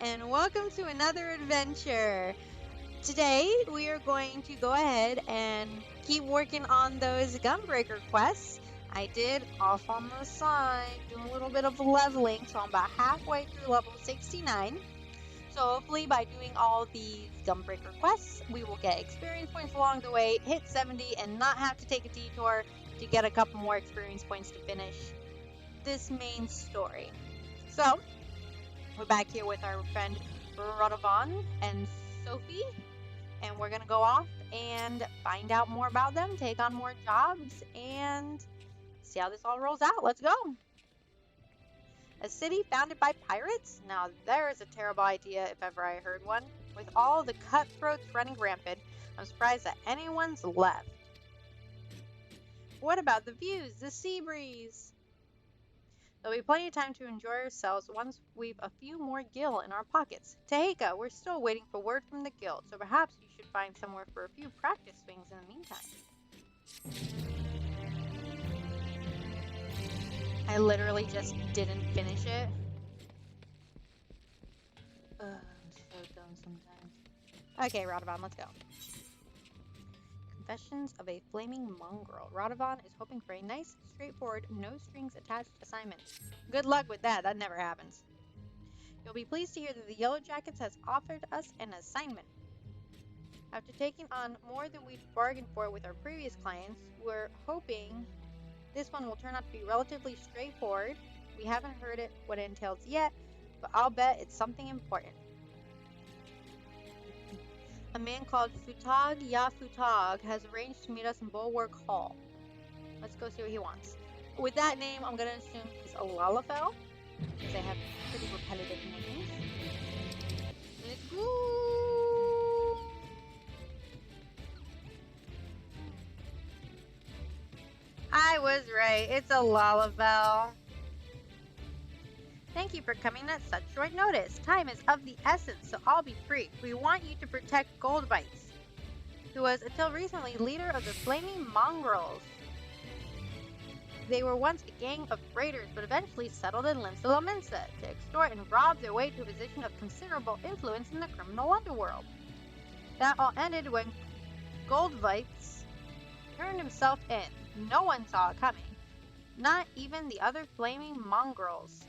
and welcome to another adventure. Today, we are going to go ahead and keep working on those Gunbreaker quests. I did off on the side, doing a little bit of leveling, so I'm about halfway through level 69. So hopefully by doing all these Gunbreaker quests, we will get experience points along the way, hit 70, and not have to take a detour to get a couple more experience points to finish this main story. So, we're back here with our friend Radovan and Sophie, and we're gonna go off and find out more about them, take on more jobs, and see how this all rolls out. Let's go! A city founded by pirates? Now there is a terrible idea if ever I heard one. With all the cutthroats running rampant, I'm surprised that anyone's left. What about the views, the sea breeze? There'll be plenty of time to enjoy ourselves once we've a few more gil in our pockets. Teheka, we're still waiting for word from the guild, so perhaps you should find somewhere for a few practice swings in the meantime. I literally just didn't finish it. I'm so dumb sometimes. Okay, Radovan, let's go. Confessions of a Flaming Mongrel. Radovan is hoping for a nice, straightforward, no-strings-attached assignment. Good luck with that. That never happens. You'll be pleased to hear that the Yellow Jackets has offered us an assignment. After taking on more than we'd bargained for with our previous clients, we're hoping this one will turn out to be relatively straightforward. We haven't heard what it entails yet, but I'll bet it's something important. A man called Futag Futag has arranged to meet us in Bulwark Hall. Let's go see what he wants. With that name, I'm going to assume he's a Lalafell, because they have pretty repetitive names. Let's go! I was right, it's a Lalafell. Thank you for coming at such short notice. Time is of the essence, so I'll be brief. We want you to protect Goldbites, who was, until recently, leader of the Flaming Mongrels. They were once a gang of raiders, but eventually settled in Limsa to extort and rob their way to a position of considerable influence in the criminal underworld. That all ended when Goldbites turned himself in. No one saw it coming. Not even the other Flaming Mongrels.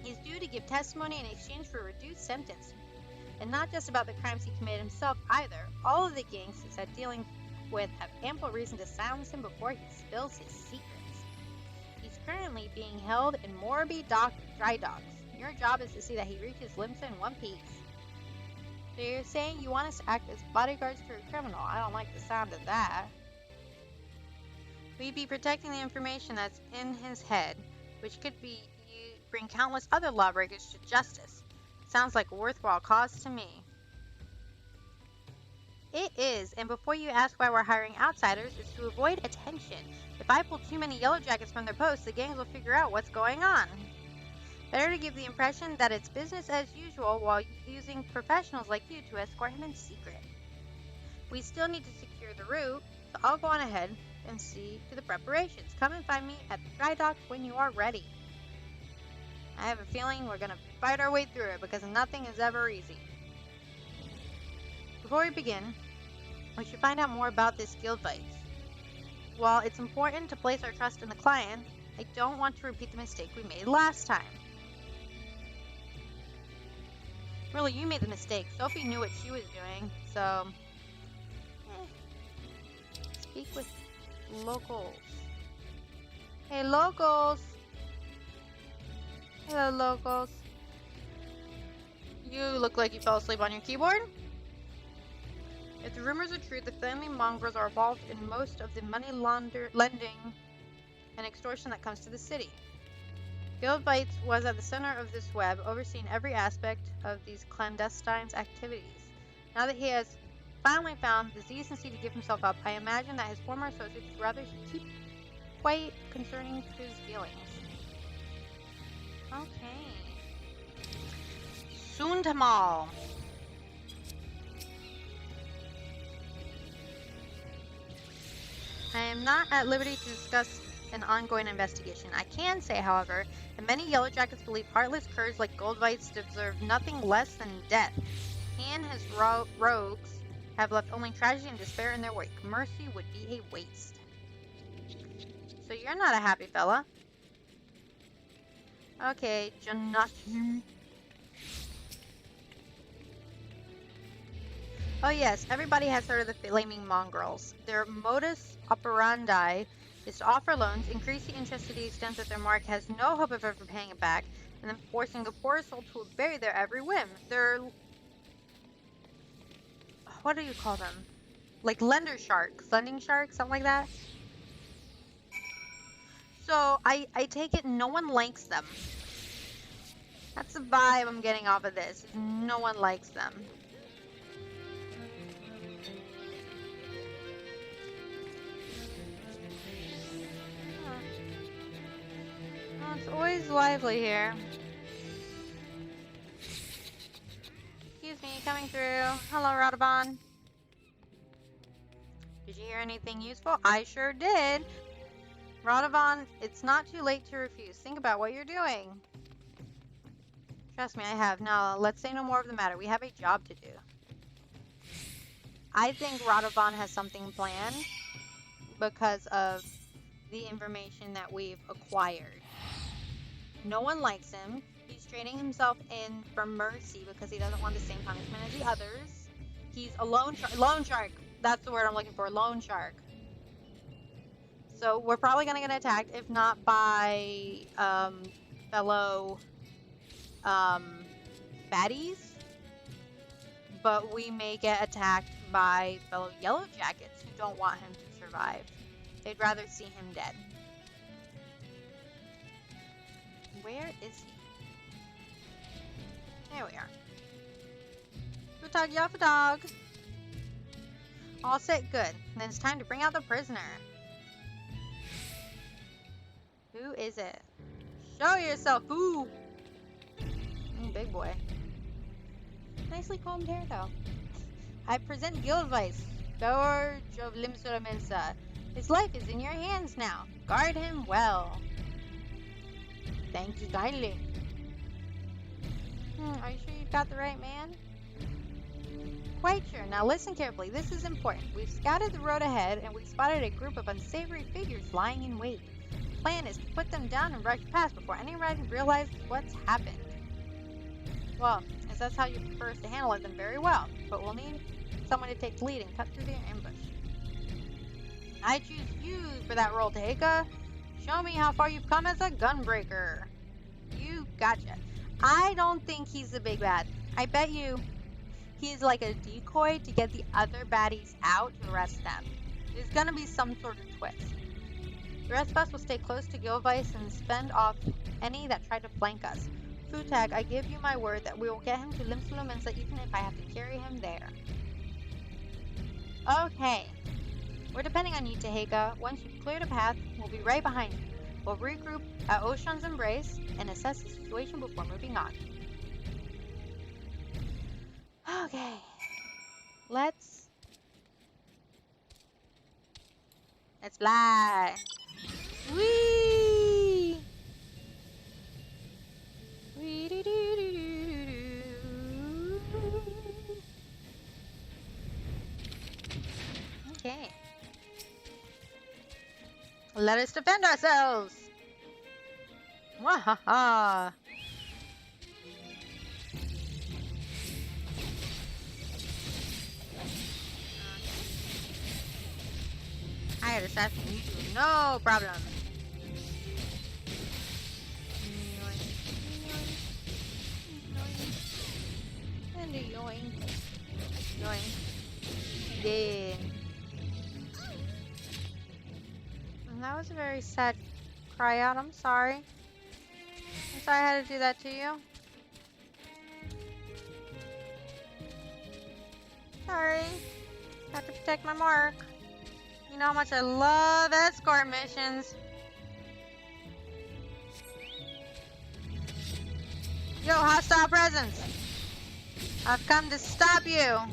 He's due to give testimony in exchange for a reduced sentence. And not just about the crimes he committed himself either. All of the gangs he's had dealing with have ample reason to silence him before he spills his secrets. He's currently being held in Morby Dry Docks. Your job is to see that he reaches Limsa in one piece. So you're saying you want us to act as bodyguards to a criminal? I don't like the sound of that. We'd be protecting the information that's in his head, which could bring countless other lawbreakers to justice. Sounds like a worthwhile cause to me. It is, and before you ask why we're hiring outsiders, it's to avoid attention. If I pull too many Yellow Jackets from their posts, the gangs will figure out what's going on. Better to give the impression that it's business as usual while using professionals like you to escort him in secret. We still need to secure the route, so I'll go on ahead and see to the preparations. Come and find me at the dry docks when you are ready. I have a feeling we're going to fight our way through it because nothing is ever easy. Before we begin, we should find out more about this guild fight. While it's important to place our trust in the client, I don't want to repeat the mistake we made last time. Really, you made the mistake. Sophie knew what she was doing, so... Speak with locals. Hey, locals! Hello, locals. You look like you fell asleep on your keyboard. If the rumors are true, the Flaming Mongrels are involved in most of the money lending and extortion that comes to the city. Goldbites was at the center of this web, overseeing every aspect of these clandestine activities. Now that he has finally found the decency to give himself up, I imagine that his former associates would rather keep quiet concerning his dealings. Okay. Suntamal. I am not at liberty to discuss an ongoing investigation. I can say, however, that many Yellow Jackets believe heartless curs like Goldvites deserve nothing less than death. He and his rogues have left only tragedy and despair in their wake. Mercy would be a waste. So you're not a happy fella. Okay, Janashi. Oh yes, everybody has heard of the Flaming Mongrels. Their modus operandi is to offer loans, increase the interest to the extent that their mark has no hope of ever paying it back, and then forcing the poorest soul to obey their every whim. They're... what do you call them? Like lender sharks, lending sharks, something like that? So, I take it no one likes them. That's the vibe I'm getting off of this. No one likes them. Oh, it's always lively here. Excuse me, coming through. Hello, Radovan. Did you hear anything useful? I sure did. Radovan, it's not too late to refuse. Think about what you're doing. Trust me, I have. Now, let's say no more of the matter. We have a job to do. I think Radovan has something planned because of the information that we've acquired. No one likes him. He's trading himself in for mercy because he doesn't want the same punishment as the others. He's a loan shark. That's the word I'm looking for. Loan shark. So we're probably going to get attacked, if not by fellow baddies, but we may get attacked by fellow Yellow Jackets who don't want him to survive. They'd rather see him dead. Where is he? There we are. Futog Yafutog. All set, good. Then it's time to bring out the prisoner. Who is it? Show yourself, ooh! Big boy. Nicely combed hair, though. I present Guildvice, Scourge of Limsura Mensa. His life is in your hands now. Guard him well. Thank you kindly. Are you sure you've got the right man? Quite sure. Now listen carefully. This is important. We've scouted the road ahead, and we've spotted a group of unsavory figures lying in wait. The plan is to put them down and rush past before anyone realizes what's happened. Well, as that's how you prefer us to handle it, then very well. But we'll need someone to take the lead and cut through their ambush. I choose you for that role, Taheka. Show me how far you've come as a gunbreaker. You gotcha. I don't think he's the big bad. I bet you he's like a decoy to get the other baddies out to arrest them. There's gonna be some sort of twist. The rest of us will stay close to Guildvice and fend off any that try to flank us. Futag, I give you my word that we will get him to Limsula Mensa even if I have to carry him there. Okay. We're depending on you, Taheka. Once you've cleared a path, we'll be right behind you. We'll regroup at Ocean's Embrace and assess the situation before moving on. Okay. Let's fly. Whee! Wee doo doo doo doo doo. Okay. Let us defend ourselves. Wahaha. I had assassinate you, no problem. And a yoink. Yoink. Dead. And that was a very sad cry out. I'm sorry. I'm sorry I had to do that to you. Sorry. Have to protect my mark. You know how much I love escort missions. Yo, hostile presence. I've come to stop you. I'll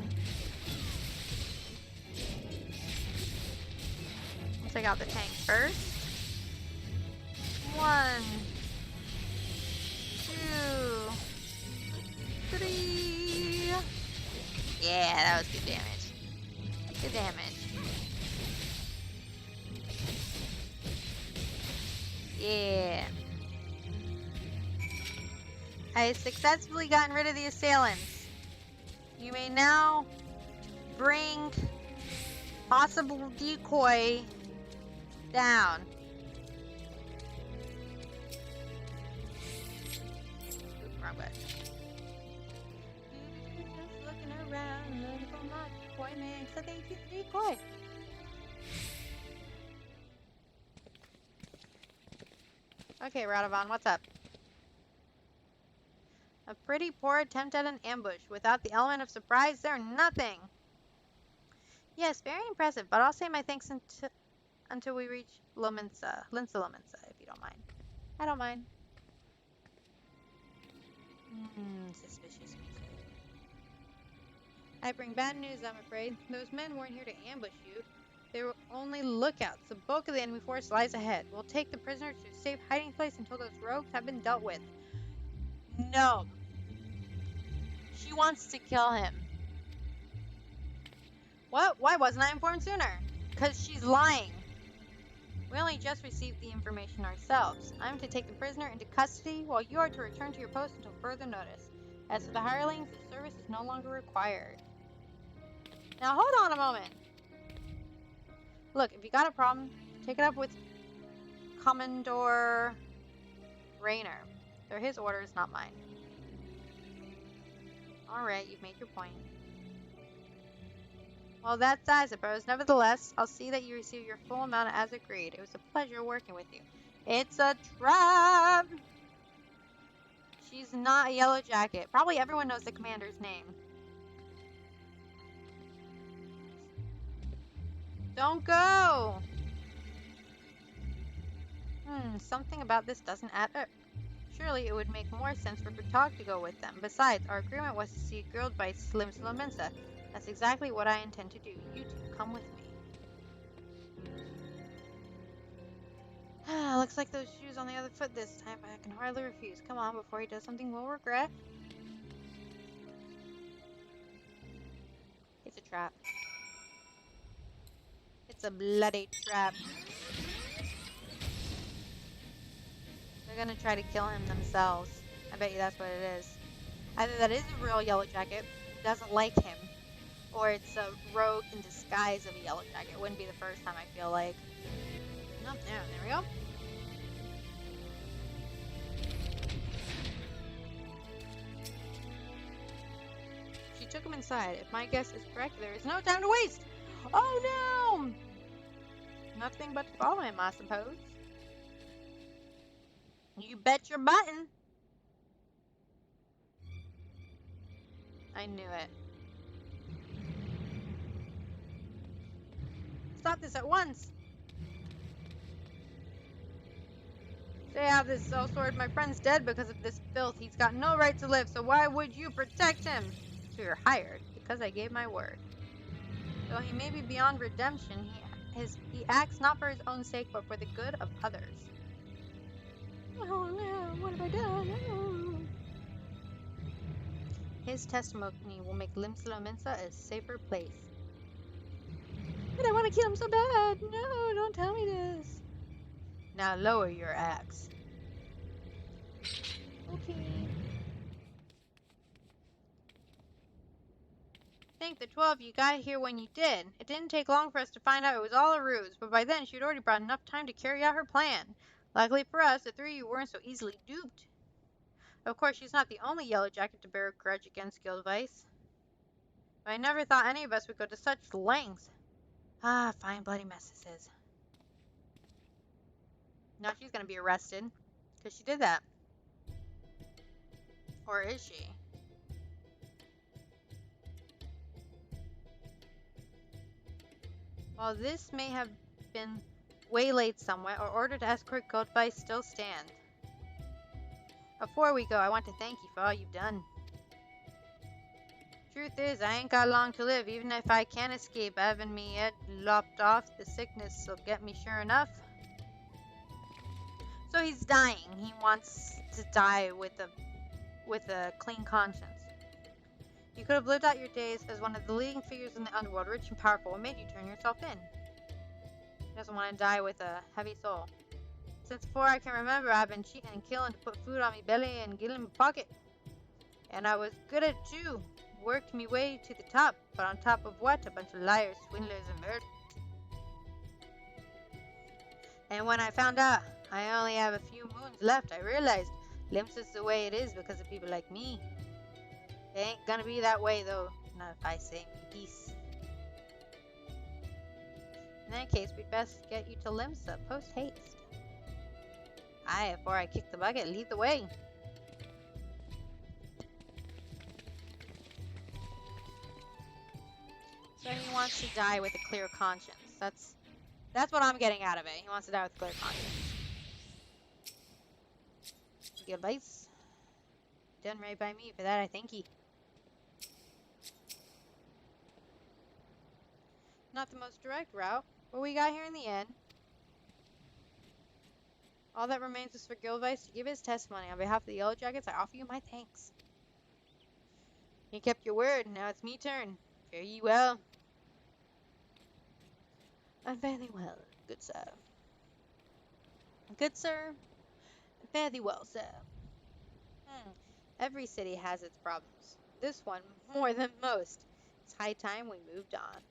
take out the tank first. 1, 2, 3. Yeah, that was good damage. Good damage. Yeah. I successfully gotten rid of the assailants. You may now bring possible decoy down. Oops, wrong button. Just looking around, looking for my decoy man, 'cause I think he's a decoy. Okay, Radovan, what's up? A pretty poor attempt at an ambush. Without the element of surprise, they're nothing. Yes, very impressive, but I'll say my thanks until we reach Linsa Lominsa, if you don't mind. I don't mind. Suspicious music. I bring bad news, I'm afraid. Those men weren't here to ambush you. They were only lookouts. The bulk of the enemy force lies ahead. We'll take the prisoners to a safe hiding place until those rogues have been dealt with. No. She wants to kill him. What? Why wasn't I informed sooner? Because she's lying. We only just received the information ourselves. I'm to take the prisoner into custody while you are to return to your post until further notice. As for the hirelings, the service is no longer required. Now hold on a moment. Look, if you got a problem, take it up with Commodore Rayner. They're his orders, not mine. Alright, you've made your point. Well, that's I suppose. Nevertheless, I'll see that you receive your full amount as agreed. It was a pleasure working with you. It's a trap! She's not a yellow jacket. Probably everyone knows the commander's name. Don't go! Something about this doesn't add up. Surely it would make more sense for Bertog to go with them. Besides, our agreement was to see Girled by Slim Slomensa. That's exactly what I intend to do. You two, come with me. Looks like those shoes on the other foot this time, but I can hardly refuse. Come on, before he does something we'll regret. It's a trap. It's a bloody trap. They're gonna try to kill him themselves. I bet you that's what it is. Either that is a real yellow jacket, doesn't like him, or it's a rogue in disguise of a yellow jacket. It wouldn't be the first time, I feel like. Oh, there we go. She took him inside. If my guess is correct, there is no time to waste. Oh no! Nothing but to follow him, I suppose. You bet your button. I knew it. Stop this at once. Say how this sword, my friend's dead because of this filth. He's got no right to live, so why would you protect him? So you're hired, because I gave my word. Though he may be beyond redemption, he acts not for his own sake, but for the good of others. Oh no, what have I done? Oh. His testimony will make Limsalominsa a safer place. But I want to kill him so bad. No, don't tell me this. Now lower your axe. Okay. Think the 12 you got here when you did. It didn't take long for us to find out it was all a ruse, but by then she'd already brought enough time to carry out her plan. Luckily for us, the three of you weren't so easily duped. Of course, she's not the only yellow jacket to bear a grudge against Guildvice. But I never thought any of us would go to such lengths. Ah, fine bloody mess this is. Now she's gonna be arrested, because she did that. Or is she? While this may have been waylaid somewhere or ordered to escort Guildvice still stand. Before we go, I want to thank you for all you've done. Truth is, I ain't got long to live. Even if I can escape having me head lopped off, the sickness will get me sure enough. So he's dying. He wants to die with a clean conscience. You could have lived out your days as one of the leading figures in the underworld, rich and powerful. What made you turn yourself in? He doesn't want to die with a heavy soul. Since before I can remember, I've been cheating and killing to put food on me belly and get in my pocket. And I was good at it too. Worked me way to the top. But on top of what? A bunch of liars, swindlers, and murderers. And when I found out I only have a few moons left, I realized Limps is the way it is because of people like me. It ain't gonna be that way though. Not if I say peace. In that case, we'd best get you to Limsa post haste. Aye, before I kick the bucket, lead the way. So he wants to die with a clear conscience. That's what I'm getting out of it. He wants to die with a clear conscience. Good advice. Done right by me. For that, I thank you. Not the most direct route, but we got here in the end. All that remains is for Gilvice to give his testimony. On behalf of the Yellow Jackets, I offer you my thanks. You kept your word. Now it's me turn. Fare ye well. Fare thee well, good sir. Good sir. Fare thee well, sir. Every city has its problems. This one more than most. It's high time we moved on.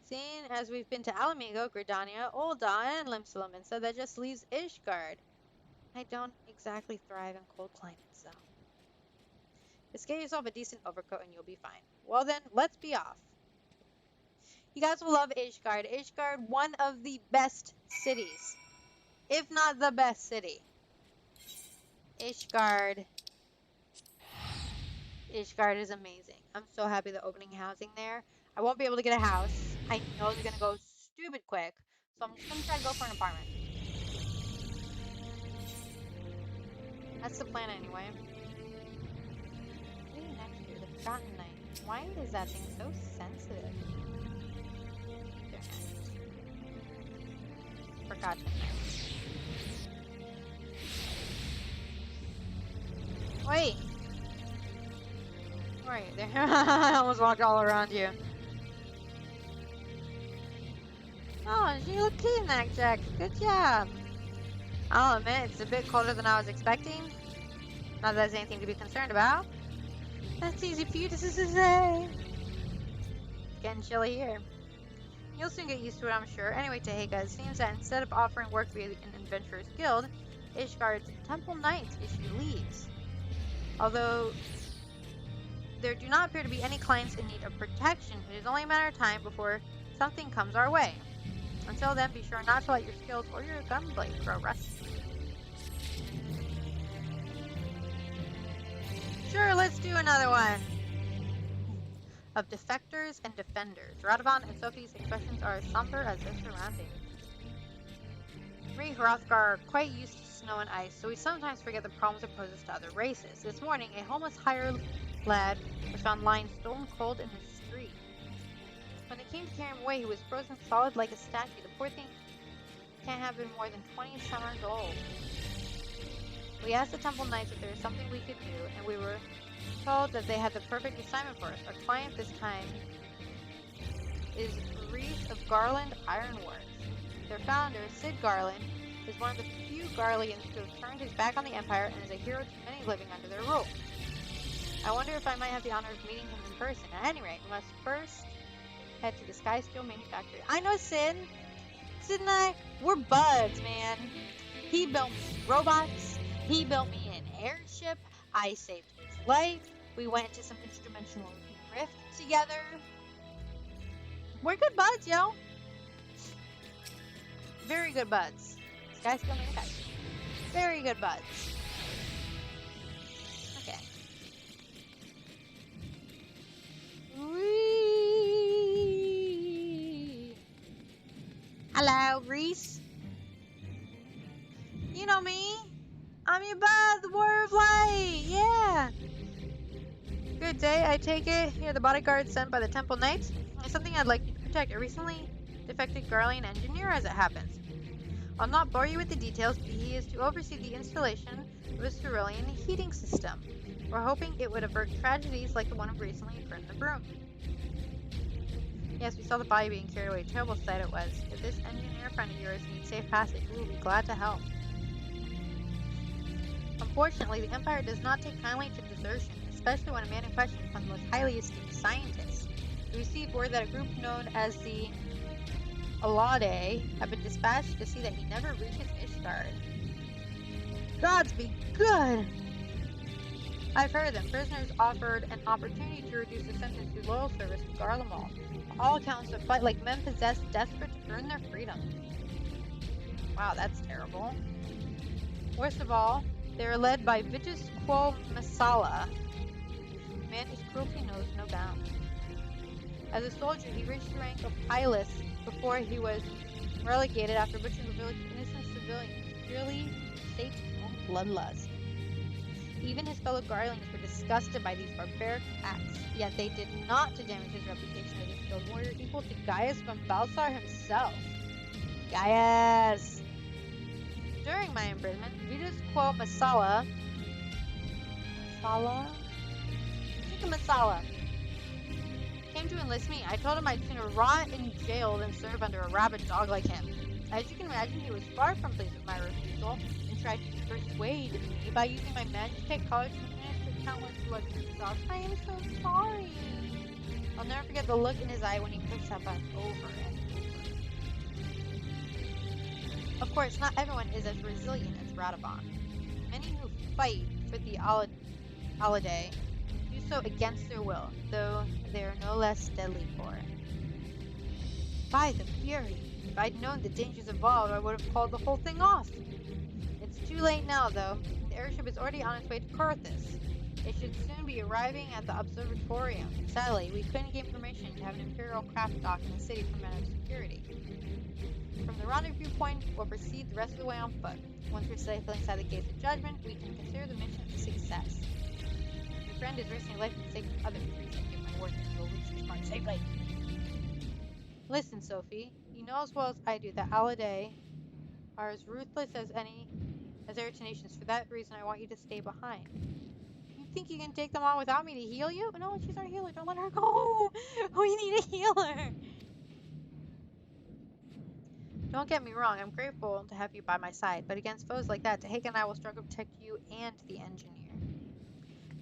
Seeing as we've been to Alamigo, Gridania, Ul'dah, and Limsa, so that just leaves Ishgard. I don't exactly thrive in cold climates, though. Just get yourself a decent overcoat and you'll be fine. Well then, let's be off. You guys will love Ishgard. Ishgard, one of the best cities. If not the best city. Ishgard is amazing. I'm so happy they're opening housing there. I won't be able to get a house. I know they're gonna go stupid quick. So I'm just gonna try to go for an apartment. That's the plan anyway. Waiting next year, the Forgotten Night. Why is that thing so sensitive? Forgotten Night. Wait! Right there. I almost walked all around you. Oh, you look clean, Jack. Good job. I'll admit, it's a bit colder than I was expecting. Not that there's anything to be concerned about. That's easy for you to say. It's getting chilly here. You'll soon get used to it, I'm sure. Anyway, Teheka, it seems that instead of offering work via an adventurer's guild, Ishgard's Temple Knights issue leaves. Although there do not appear to be any clients in need of protection, it is only a matter of time before something comes our way. Until then, be sure not to let your skills or your gunblade grow rusty. Sure, let's do another one. Of defectors and defenders. Radovan and Sophie's expressions are as somber as their surroundings. We Hrothgar are quite used to snow and ice, so we sometimes forget the problems it poses to other races. This morning, a homeless hired lad was found lying stone cold in the street. When they came to carry him away, he was frozen solid like a statue. The poor thing can't have been more than 20 summers old. We asked the Temple Knights if there was something we could do, and we were told that they had the perfect assignment for us. Our client this time is Reese of Garland Ironworks. Their founder, Sid Garland, is one of the few Garleans who have turned his back on the Empire and is a hero to many living under their rule. I wonder if I might have the honor of meeting him in person. At any rate, we must first head to the Sky Steel Manufactory. I know Sid. Sid and I, we're buds, man. He built me robots. He built me an airship. I saved his life. We went to some interdimensional rift together. We're good buds, yo. Very good buds. Sky Steel Manufacturing. Very good buds. Okay. Whee! Hello, Reese. You know me. I'm your bud, the Warrior of Light. Yeah. Good day, I take it. You're the bodyguard sent by the Temple Knights. There's something I'd like you to protect. A recently defected Garlean engineer, as it happens. I'll not bore you with the details, but he is to oversee the installation of a cerulean heating system. We're hoping it would avert tragedies like the one recently occurred in the room. Yes, we saw the body being carried away. Terrible sight it was. If this engineer friend of yours needs safe passage, we will be glad to help. Unfortunately, the Empire does not take kindly to desertion, especially when a man in question is one of the most highly esteemed scientists. We received word that a group known as the Alade have been dispatched to see that he never reaches Ishgard. Gods be good! I've heard them. Prisoners offered an opportunity to reduce their sentence through loyal service to Garlemald. By all accounts, they fight like men possessed, desperate to earn their freedom. Wow, that's terrible. Worst of all, they are led by Vitus Quo Masala, a man whose cruelty knows no bounds. As a soldier, he reached the rank of pilot before he was relegated after butchering a village of innocent civilians, purely Satan's own bloodlust. Even his fellow Garlings were disgusted by these barbaric acts, yet they did not to damage his reputation as a skilled warrior equal to Gaius von Balsar himself. Gaius! During my imprisonment, Vitus Quo Masala came to enlist me. I told him I'd sooner rot in jail than serve under a rabid dog like him. As you can imagine, he was far from pleased with my refusal and tried to persuade me by using my Magitech college to administer countless blood cells. I am so sorry. I'll never forget the look in his eye when he pushed that button over and over. Of course, not everyone is as resilient as Radovan. Many who fight for the Alade do so against their will, though they are no less deadly for it. By the Fury! If I'd known the dangers involved, I would have called the whole thing off. It's too late now, though. The airship is already on its way to Carthus. It should soon be arriving at the observatorium. Sadly, we couldn't gain permission to have an Imperial craft dock in the city for matter of security. From the rendezvous point, we'll proceed the rest of the way on foot. Once we're safely inside the gates of judgment, we can consider the mission a success. Your friend is risking life for the sake of others. Please give my word that you will reach this mark safely. Listen, Sophie, you know as well as I do that Alade are as ruthless as their tenacious. For that reason, I want you to stay behind. You think you can take them on without me to heal you? No, she's our healer. Don't let her go. We need a healer. Don't get me wrong. I'm grateful to have you by my side, but against foes like that, Tahake and I will struggle to protect you and the engineer.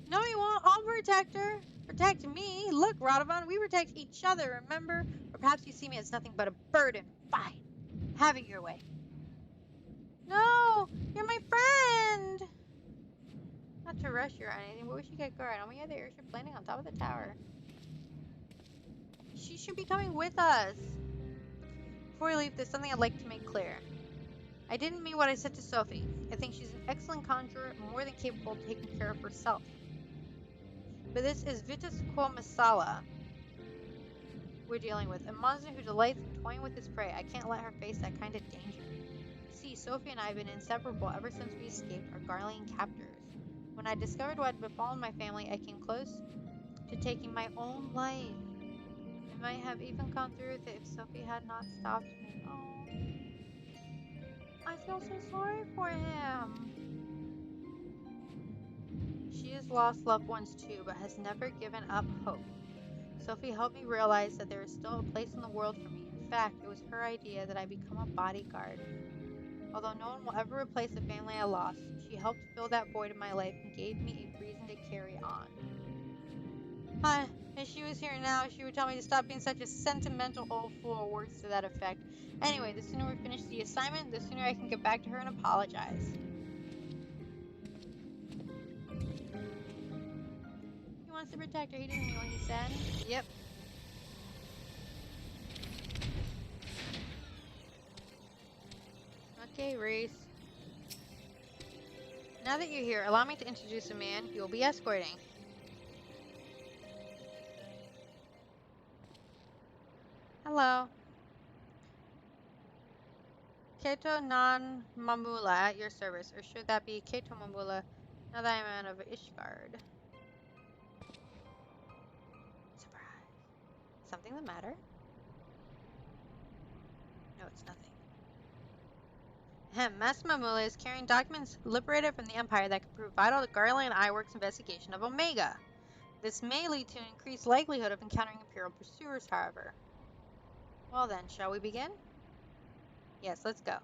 No, you won't. I'll protect her. Protect me. Look, Radovan, we protect each other, remember? Or perhaps you see me as nothing but a burden. Fine. Have it your way. No, you're my friend. Not to rush you or anything, but we should get going. On my other airship landing on top of the tower. She should be coming with us. Before we leave, there's something I'd like to make clear. I didn't mean what I said to Sophie. I think she's an excellent conjurer, more than capable of taking care of herself. But this is Vitus Quo Masala we're dealing with, a monster who delights in toying with his prey. I can't let her face that kind of danger. See, Sophie and I have been inseparable ever since we escaped our Garlean captors. When I discovered what had befallen my family, I came close to taking my own life. I might have even gone through with it if Sophie had not stopped me. Oh, I feel so sorry for him. She has lost loved ones too, but has never given up hope. Sophie helped me realize that there is still a place in the world for me. In fact, it was her idea that I become a bodyguard. Although no one will ever replace the family I lost, she helped fill that void in my life and gave me a reason to carry on. If she was here now, she would tell me to stop being such a sentimental old fool, or words to that effect. Anyway, the sooner we finish the assignment, the sooner I can get back to her and apologize. He wants to protect her. He didn't mean what he said. Yep. Okay, Reese. Now that you're here, allow me to introduce a man you will be escorting. Hello. Keto non Mamula at your service, or should that be Keto Mamula, now that I'm out of Ishgard? Surprise. Something the matter? No, it's nothing. Master Mamula is carrying documents liberated from the Empire that could prove vital to Garland Iworks' investigation of Omega. This may lead to an increased likelihood of encountering Imperial pursuers, however. Well then, shall we begin? Yes, let's go.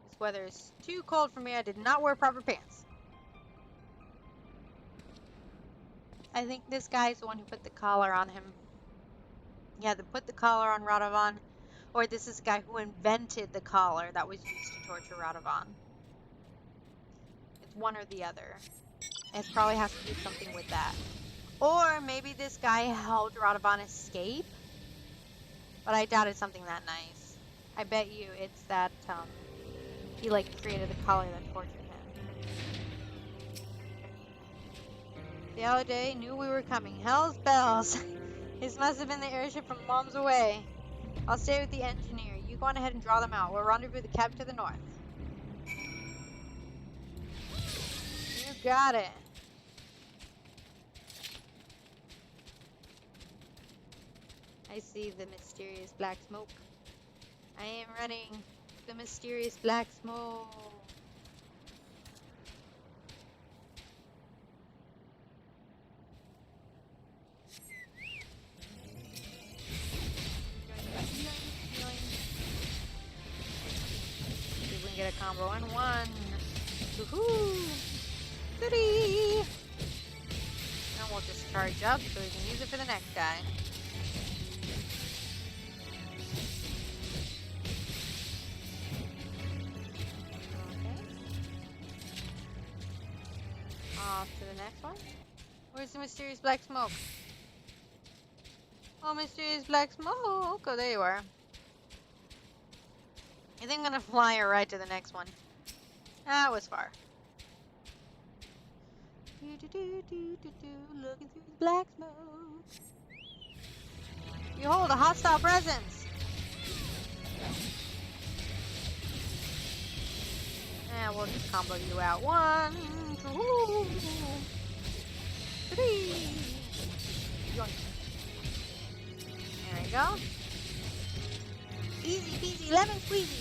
This weather is too cold for me. I did not wear proper pants. I think this guy is the one who put the collar on him. Yeah, they put the collar on Radovan. Or this is the guy who invented the collar that was used to torture Radovan. It's one or the other. It probably has to do something with that. Or maybe this guy helped Radovan escape? But I doubt it's something that nice. I bet you it's that, he, like, created the collar that tortured him. The other day knew we were coming. Hell's bells. This must have been the airship from Mom's away. I'll stay with the engineer. You go on ahead and draw them out. We'll rendezvous the cab to the north. You got it. I see the mysterious black smoke. I am running the mysterious black smoke. See if we can get a combo in one. Woohoo! Goodie! And we'll just charge up so we can use it for the next guy. Off to the next one. Where's the mysterious black smoke? Oh, mysterious black smoke! Oh, there you are. I think I'm gonna fly her right to the next one. That was far. Looking through the black smoke. You hold a hostile presence. And we'll just combo you out. 1, 2, 3. Yoink. There we go. Easy peasy lemon squeezy.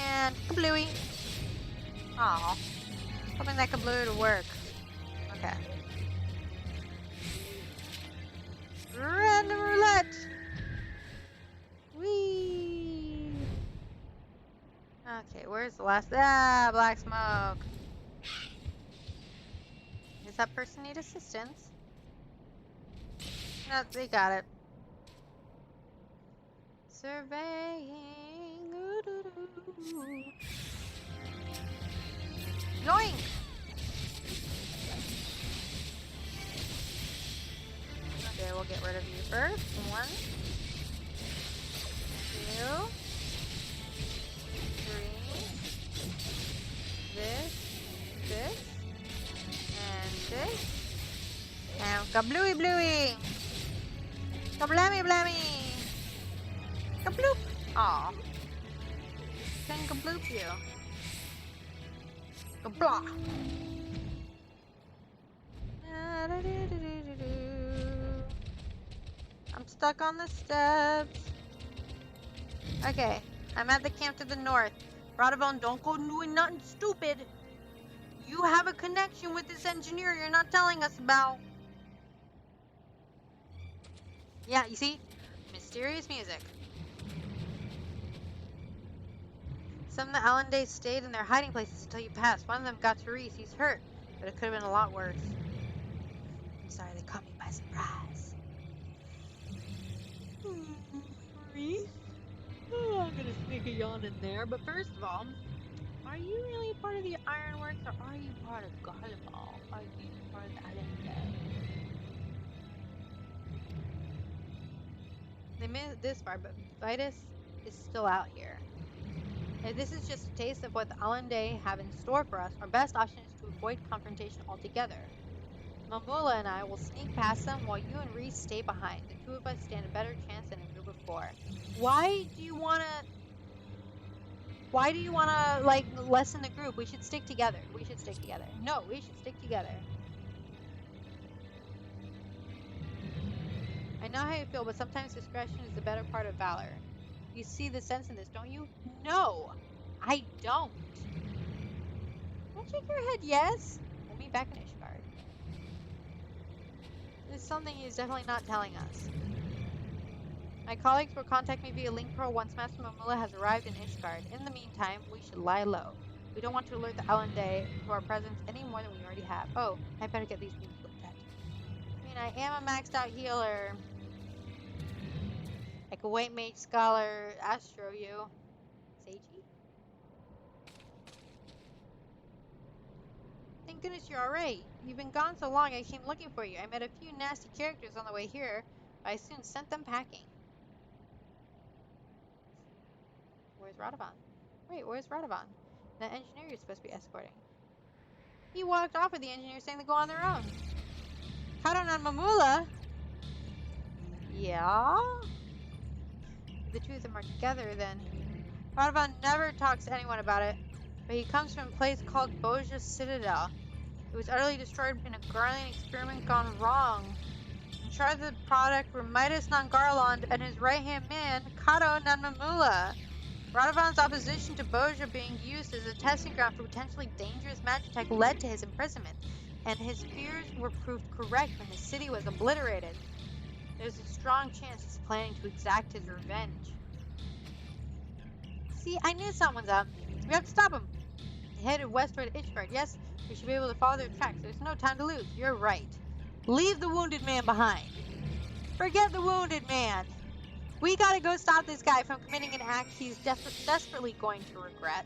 And kablooey. Aw. Hoping that kablooey to work. Okay. Random roulette. Whee. Okay, where's the last? Ah, black smoke. Does that person need assistance? No, they got it. Surveying. Yoink! Okay, we'll get rid of you first. 1, 2, 3. This, and this. And kablooey blooey! Kablammy blammy! Kabloop! Aw. Can kabloop you. Kablah! I'm stuck on the steps. Okay, I'm at the camp to the north. Radovan, don't go doing nothing stupid. You have a connection with this engineer you're not telling us about. Yeah, you see? Mysterious music. Some of the Allendays stayed in their hiding places until you passed. One of them got to Reese. He's hurt, but it could have been a lot worse. I'm sorry they caught me by surprise. Reese? Oh, I'm gonna sneak a yawn in there, but first of all, are you really part of the Ironworks, or are you part of Garlemald? Are you part of the Allendale? They made it this far, but Vitus is still out here. If this is just a taste of what the Allendale have in store for us, our best option is to avoid confrontation altogether. Mamula and I will sneak past them while you and Reese stay behind. The two of us stand a better chance than a group of 4. Why do you wanna, like, lessen the group? We should stick together. No, we should stick together. I know how you feel, but sometimes discretion is the better part of valor. You see the sense in this, don't you? No, I don't. Don't shake your head yes. We'll meet back in Ishgard. There's something he's definitely not telling us. My colleagues will contact me via link pearl once Master Mamula has arrived in Ishgard. In the meantime, we should lie low. We don't want to alert the Allende to our presence any more than we already have. Oh, I better get these wounds looked at. I mean, I am a maxed out healer. Like a white mage scholar, Astro you. Seiji? Thank goodness you're alright. You've been gone so long I came looking for you. I met a few nasty characters on the way here, but I soon sent them packing. Where's Radovan? Wait, where's Radovan? That engineer you're supposed to be escorting. He walked off with the engineer saying they go on their own. Radovan and Mamula? Yeah? If the two of them are together, then... Radovan never talks to anyone about it, but he comes from a place called Boja Citadel. It was utterly destroyed in a Garland experiment gone wrong. In charge of the product were Midas Nangarland and his right-hand man, Kato Nanmamula. Radovan's opposition to Boja being used as a testing ground for potentially dangerous magitech led to his imprisonment, and his fears were proved correct when the city was obliterated. There's a strong chance he's planning to exact his revenge. See, I knew someone's up. We have to stop him. They headed west toward Ishgard. Yes, we should be able to follow their tracks. There's no time to lose. You're right. Leave the wounded man behind. Forget the wounded man. We gotta go stop this guy from committing an act he's desperately going to regret.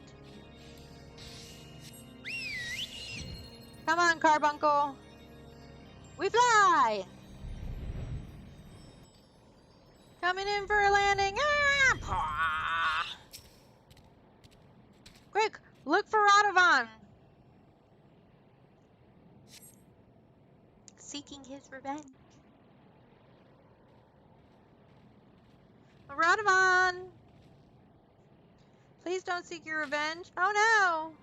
Come on, Carbuncle. We fly! Coming in for a landing. Ah! Quick, look for Radovan. Seeking his revenge. Radovan! Please don't seek your revenge. Oh no!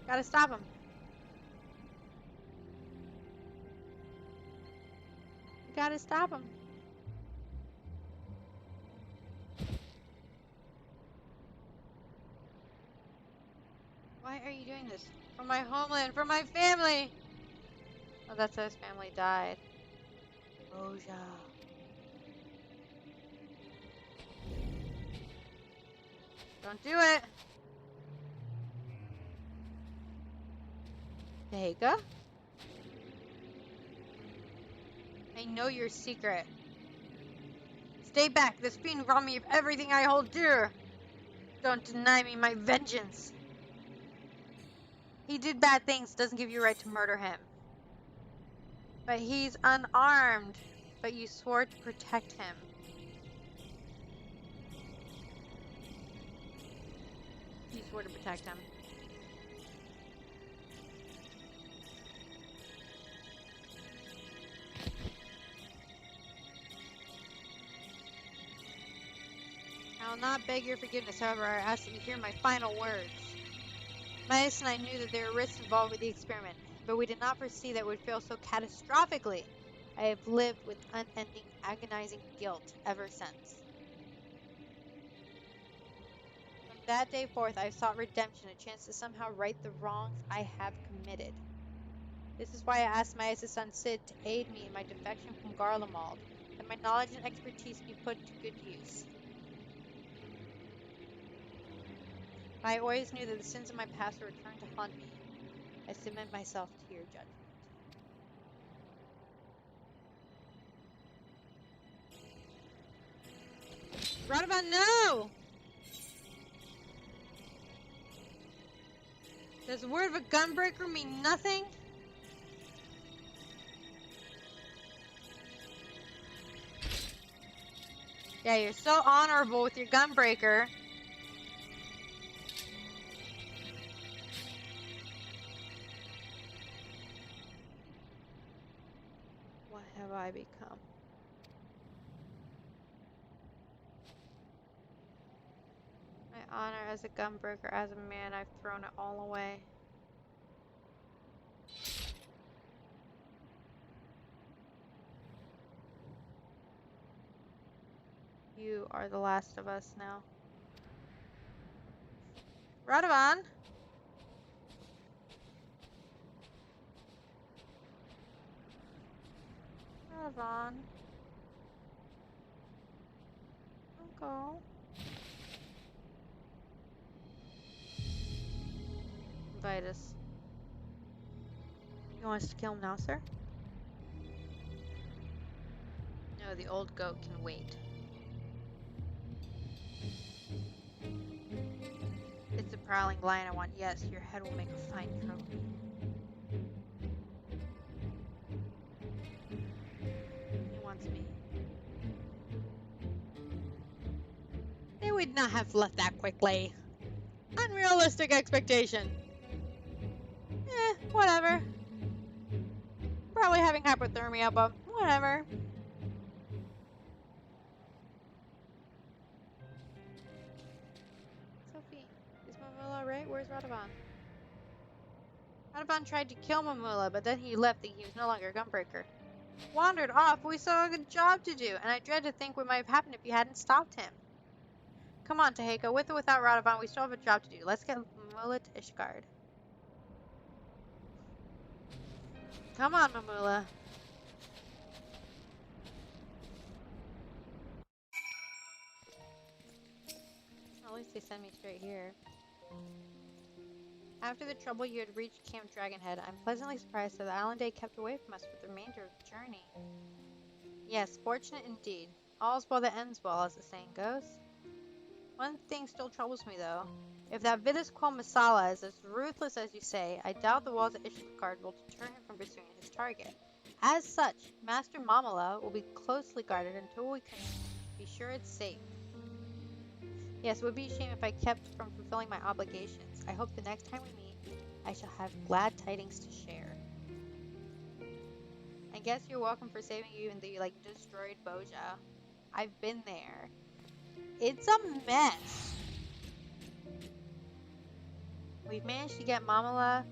Gotta stop him. Gotta stop him. Why are you doing this? For my homeland, for my family! Oh, that's how his family died. Boja. Don't do it! Vega? I know your secret. Stay back. This fiend robbed me of everything I hold dear. Don't deny me my vengeance. He did bad things. Doesn't give you a right to murder him. But he's unarmed. But you swore to protect him. You swore to protect him. I will not beg your forgiveness, however, I ask that you hear my final words. Midas and I knew that there were risks involved with the experiment, but we did not foresee that it would fail so catastrophically. I have lived with unending, agonizing guilt ever since. From that day forth, I have sought redemption, a chance to somehow right the wrongs I have committed. This is why I asked Midas' son Sid to aid me in my defection from Garlemald, that my knowledge and expertise be put to good use. I always knew that the sins of my past would return to haunt me. I submit myself to your judgment. Radovan, no! Does the word of a gunbreaker mean nothing? Yeah, you're so honorable with your gunbreaker. What have I become? My honor as a gunbreaker, as a man, I've thrown it all away. You are the last of us now. Radovan! Radovan. Don't go. Invite us. You want us to kill him now, sir? No, the old goat can wait. It's the prowling lion I want. Yes, your head will make a fine trophy. He wants me. They would not have left that quickly. Unrealistic expectation. Whatever. Probably having hypothermia, but whatever. Sophie, is Mamula right? Where's Radovan? Radovan tried to kill Mamula, but then he left thinking he was no longer a Gunbreaker. Wandered off, but we still have a job to do, and I dread to think what might have happened if you hadn't stopped him. Come on, Taheko, with or without Radovan, we still have a job to do. Let's get Mamula to Ishgard. Come on, Mamula. At least they send me straight here. After the trouble you had reached Camp Dragonhead, I'm pleasantly surprised that the Island Day kept away from us for the remainder of the journey. Yes, fortunate indeed. All's well that ends well, as the saying goes. One thing still troubles me, though. If that Vitus Quo Masala is as ruthless as you say, I doubt the walls of Ishgard will deter him from pursuing his target. As such, Master Mamala will be closely guarded until we can be sure it's safe. Yes, it would be a shame if I kept from fulfilling my obligations. I hope the next time we meet, I shall have glad tidings to share. I guess you're welcome for saving you in the, destroyed Boja. I've been there. It's a mess. We've managed to get Mamala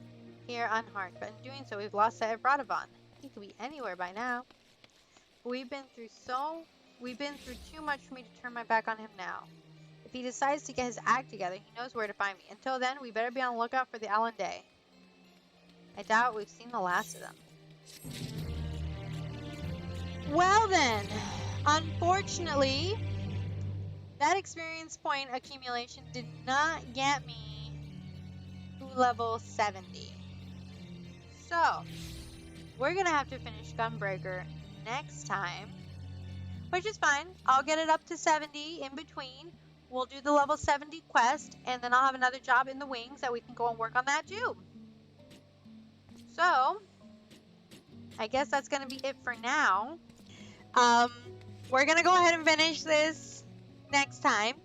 here unharmed, but in doing so, we've lost sight of Radovan. He could be anywhere by now. But we've been through too much for me to turn my back on him now. If he decides to get his act together, he knows where to find me. Until then, we better be on the lookout for the Island Day. I doubt we've seen the last of them. Well then, unfortunately, that experience point accumulation did not get me to level 70. So, we're going to have to finish Gunbreaker next time, which is fine. I'll get it up to 70 in between. We'll do the level 70 quest, and then I'll have another job in the wings that we can go and work on that too. So, I guess that's going to be it for now. We're going to go ahead and finish this next time.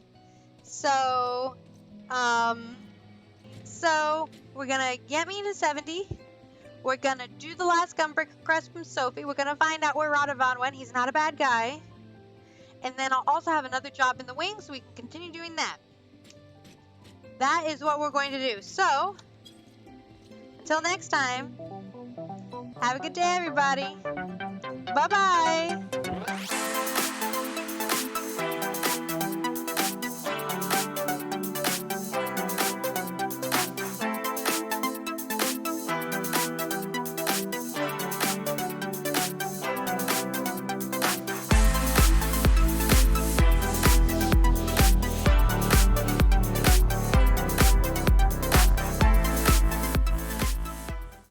So, we're going to get me to 70. We're going to do the last Gunbreaker quest from Sophie. We're going to find out where Radovan went. He's not a bad guy. And then I'll also have another job in the wings, so we can continue doing that. That is what we're going to do. So, until next time, have a good day, everybody. Bye-bye.